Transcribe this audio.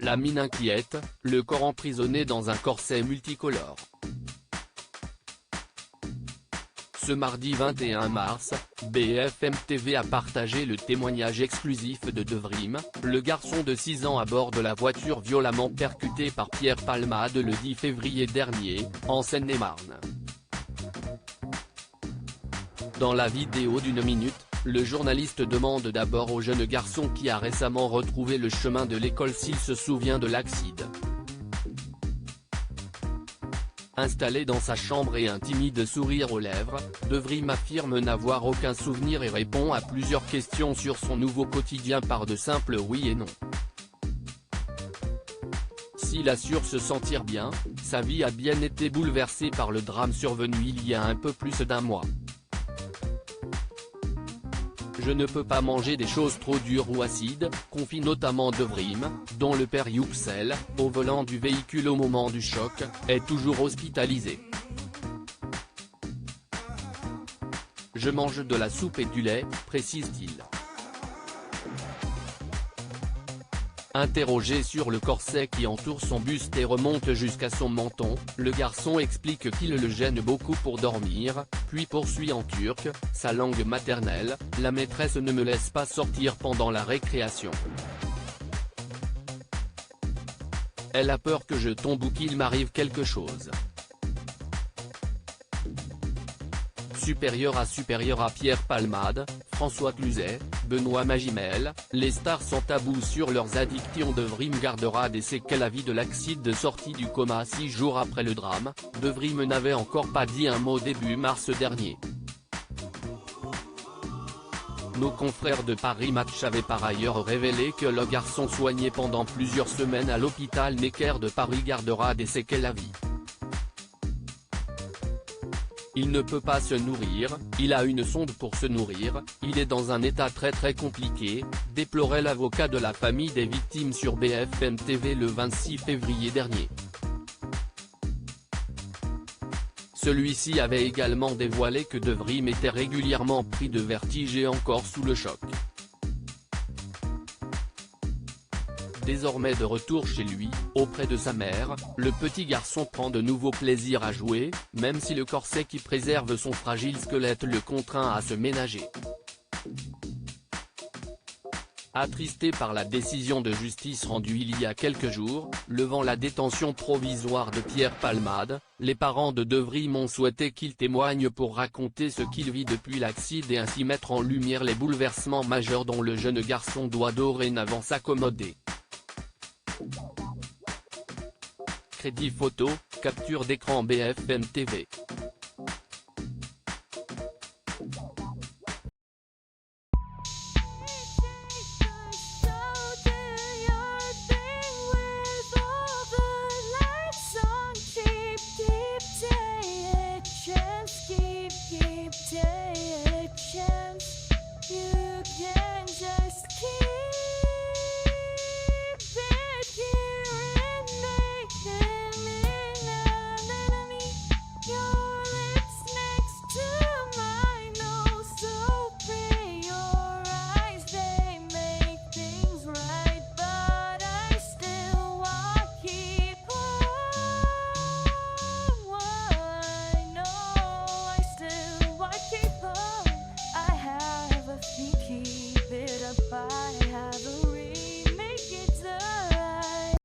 la mine inquiète, le corps emprisonné dans un corset multicolore. Ce mardi 21 mars, BFM TV a partagé le témoignage exclusif de Devrim, le garçon de 6 ans à bord de la voiture violemment percuté par Pierre Palmade le 10 février dernier, en Seine-et-Marne. Dans la vidéo d'1 minute, le journaliste demande d'abord au jeune garçon qui a récemment retrouvé le chemin de l'école s'il se souvient de l'accident. Installé dans sa chambre et un timide sourire aux lèvres, Devrim affirme n'avoir aucun souvenir et répond à plusieurs questions sur son nouveau quotidien par de simples oui et non. S'il assure se sentir bien, sa vie a bien été bouleversée par le drame survenu il y a un peu plus d'1 mois. Je ne peux pas manger des choses trop dures ou acides, confie notamment Devrim, dont le père Yüksel, au volant du véhicule au moment du choc, est toujours hospitalisé. Je mange de la soupe et du lait, précise-t-il. Interrogé sur le corset qui entoure son buste et remonte jusqu'à son menton, le garçon explique qu'il le gêne beaucoup pour dormir, puis poursuit en turc, sa langue maternelle, « La maîtresse ne me laisse pas sortir pendant la récréation. Elle a peur que je tombe ou qu'il m'arrive quelque chose. » Supérieur à Pierre Palmade, François Cluzet, Benoît Magimel, les stars sont à bout sur leurs addictions. Devrim gardera des séquelles à vie de l'accident. Sorti du coma 6 jours après le drame, Devrim n'avait encore pas dit un mot début mars dernier. Nos confrères de Paris Match avaient par ailleurs révélé que le garçon soigné pendant plusieurs semaines à l'hôpital Necker de Paris gardera des séquelles à vie. Il ne peut pas se nourrir, il a une sonde pour se nourrir, il est dans un état très compliqué, déplorait l'avocat de la famille des victimes sur BFM TV le 26 février dernier. Celui-ci avait également dévoilé que Devrim était régulièrement pris de vertige et encore sous le choc. Désormais de retour chez lui, auprès de sa mère, le petit garçon prend de nouveau plaisir à jouer, même si le corset qui préserve son fragile squelette le contraint à se ménager. Attristé par la décision de justice rendue il y a quelques jours, levant la détention provisoire de Pierre Palmade, les parents de Devrim ont souhaité qu'il témoigne pour raconter ce qu'il vit depuis l'accident et ainsi mettre en lumière les bouleversements majeurs dont le jeune garçon doit dorénavant s'accommoder. Crédit photo, capture d'écran BFM TV.